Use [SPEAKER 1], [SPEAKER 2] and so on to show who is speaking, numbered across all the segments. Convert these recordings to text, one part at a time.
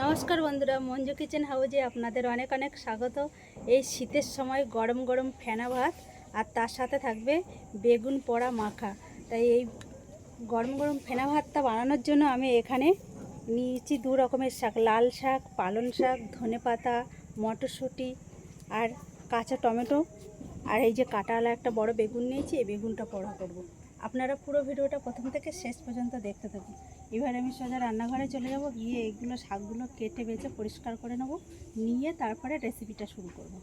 [SPEAKER 1] নমস্কার বন্ধুরা, মঞ্জু কিচেন হাউজে আপনাদের অনেক অনেক স্বাগত। এই শীতের সময় গরম গরম ফেনা ভাত আর তার সাথে থাকবে বেগুন পোড়া মাখা। তাই এই গরম গরম ফেনা ভাতটা বানানোর জন্য আমি এখানে নিয়েছি দু রকমের শাক, লাল শাক, পালং শাক, ধনেপাতা, মটরশুঁটি আর কাঁচা টমেটো, আর এই যে কাঁটাওয়ালা একটা বড় বেগুন নিয়েছি। এই বেগুনটা পোড়া করব। আপনারা পুরো ভিডিওটা প্রথম থেকে শেষ পর্যন্ত দেখতে থাকুন। এবার আমি সোজা রান্নাঘরে চলে যাব, গিয়ে এগুলো শাকগুলো কেটে বেছে পরিষ্কার করে নেব, নিয়ে তারপরে রেসিপিটা শুরু করব।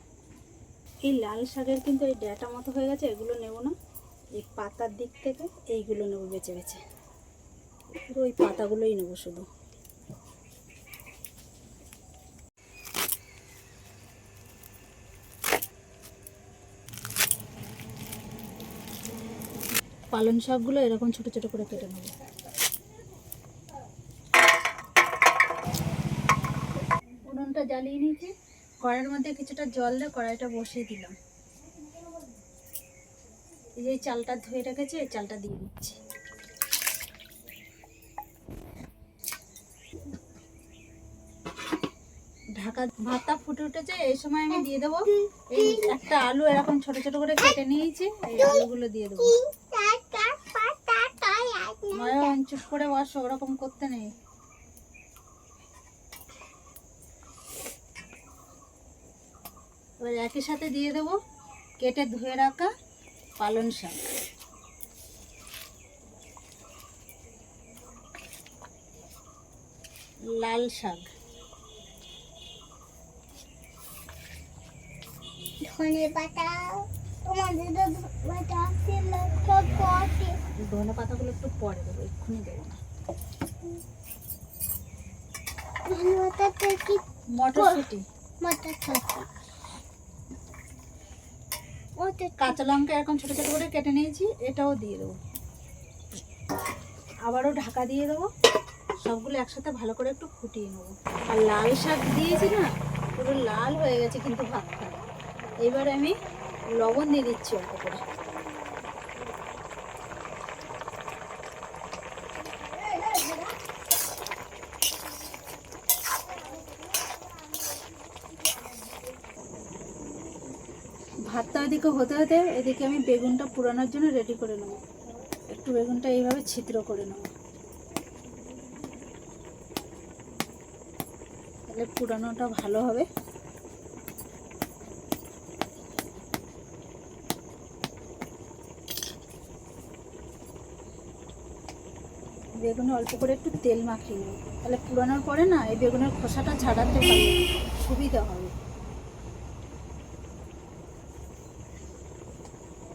[SPEAKER 1] এই লাল শাকের কিন্তু এই ড্যাটা মতো হয়ে গেছে, এগুলো নেব না। এই পাতার দিক থেকে এইগুলো নেব বেছে বেছে, পুরো ওই পাতাগুলোই নেব শুধু। পালং শাকগুলো এরকম ছোটো ছোটো করে কেটে নেব। উনুনটা জ্বালিয়ে নিয়েছি, কড়াইয়ের মধ্যে কিছুটা জল দিয়ে কড়াইটা বসিয়ে দিলাম। এই যে চালটা ধুয়ে রেখেছি, এই চালটা দিয়ে দিচ্ছি। ঢাকা ভাতটা ফুটে উঠেছে, এই সময় আমি দিয়ে দেবো এই একটা আলু এরকম ছোট ছোট করে কেটে নিয়েছি, এই আলুগুলো দিয়ে দেবো। চুপ করে বসো, ওরকম করতে নেই। এবার একই সাথে দিয়ে দেবো কেটে ধুয়ে রাখা পালং শাক, লাল শাক, ধনে পাতা। ধনে পাতাগুলো একটু পরে দেবো, এক্ষুনি দেবো না। মটরশুঁটি, কাঁচা লঙ্কা এরকম ছোটো ছোটো করে কেটে নিয়েছি, এটাও দিয়ে দেবো। আবারও ঢাকা দিয়ে দেবো, সবগুলো একসাথে ভালো করে একটু ফুটিয়ে নেবো। আর লাল শাক দিয়েছি না, পুরো লাল হয়ে গেছে কিন্তু ভাতটা। এবার আমি লবণ দিয়ে দিচ্ছি অল্প করে। ভাতটা এদিকে হতে হতে এদিকে আমি বেগুনটা পুরানোর জন্য রেডি করে নেব। একটু বেগুনটা এইভাবে ছিদ্র করে নেব, তাহলে পুরানোটা ভালো হবে। বেগুনে অল্প করে একটু তেল মাখিয়ে নেব, তাহলে পুরানোর পরে না এই বেগুনের খোসাটা ছাড়াতে পারলে সুবিধা হবে।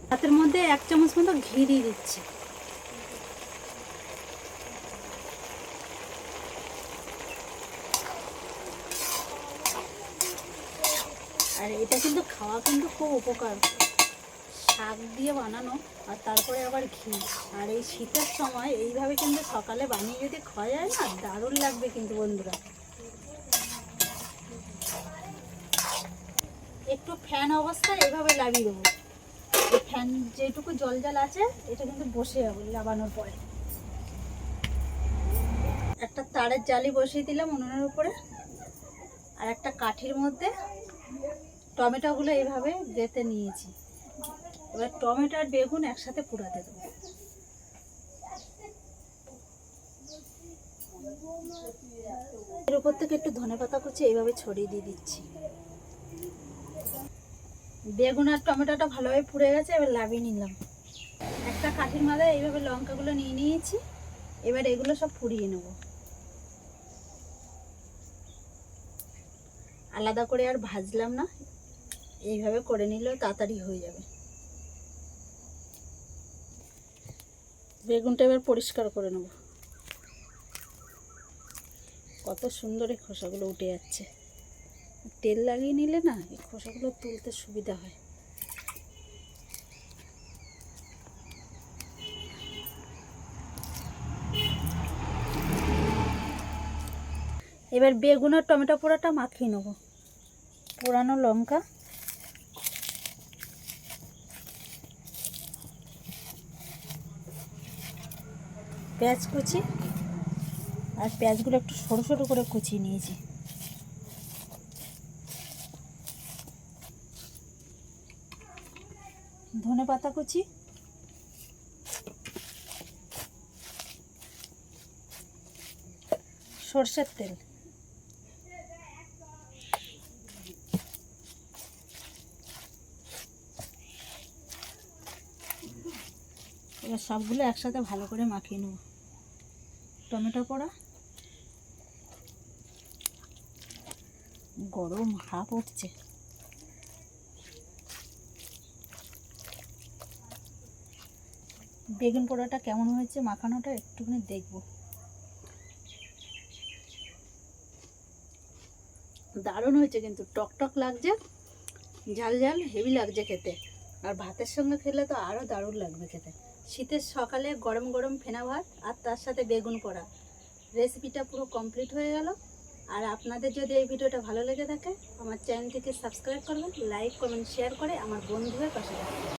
[SPEAKER 1] ভাতের মধ্যে 1 চামচ মতো ঘি দিয়ে দিচ্ছি। আর এটা কিন্তু খাওয়া কিন্তু খুব উপকার, শাক দিয়ে বানানো আর তারপরে আবার ঘি। আর এই শীতের সময় এইভাবে কিন্তু সকালে বানিয়ে যদি খাওয়া যায় না, দারুণ লাগবে কিন্তু বন্ধুরা। একটু ফ্যান অবস্থায় এইভাবে লাগিয়ে দেবো। এই ফ্যান যেটুকু জল জল আছে এটা কিন্তু বসে যাবে লাগানোর পরে। একটা তারের জালি বসিয়ে দিলাম উনুনের উপরে, আর একটা কাঠির মধ্যে টমেটোগুলো এইভাবে গেঁথে নিয়েছি। এবার টমেটো আর বেগুন একসাথে পুরাতে দেবো। এর উপর থেকে একটু ধনেপাতা কুচি এইভাবে ছড়িয়ে দিয়ে দিচ্ছি। বেগুন আর টমেটোটা ভালোভাবে পুড়ে গেছে, এবার লাভিয়ে নিলাম। একটা কাঠির মাথায় এইভাবে লঙ্কাগুলো নিয়ে নিয়েছি, এবার এগুলো সব পুড়িয়ে নেব। আলাদা করে আর ভাজলাম না, এইভাবে করে নিলেও তাড়াতাড়ি হয়ে যাবে। বেগুনটা এবার পরিষ্কার করে নেব। কত সুন্দর এই খোসাগুলো উঠে যাচ্ছে। তেল লাগিয়ে নিলে না এই খোসাগুলো তুলতে সুবিধা হয়। এবার বেগুন আর টমেটো পোড়াটা মাখিয়ে নেব। পোড়ানো লঙ্কা, পেঁয়াজ কুচি, আর পেঁয়াজগুলো একটু ছোটো ছোটো করে কুচিয়ে নিয়েছি। ধনেপাতা কুচি, সর্ষের তেল, এবার সবগুলো একসাথে ভালো করে মাখিয়ে নেব। টমেটো পোড়া, গরম হাঁপ উঠছে। বেগুন পোড়াটা কেমন হয়েছে মাখানোটা একটুখানি দেখব। দারুণ হয়েছে, কিন্তু টকটক লাগছে, ঝাল ঝাল হেভি লাগছে খেতে। আর ভাতের সঙ্গে খেলে তো আরও দারুণ লাগবে খেতে। শীতের সকালে গরম গরম ফেনা ভাত আর তার সাথে বেগুন পোড়া, রেসিপিটা পুরো কমপ্লিট হয়ে গেল। আর আপনাদের যদি এই ভিডিওটা ভালো লেগে থাকে আমার চ্যানেলটিকে সাবস্ক্রাইব করবেন, লাইক কমেন্ট শেয়ার করে আমার বন্ধু হয়ে পাশে থাকবেন।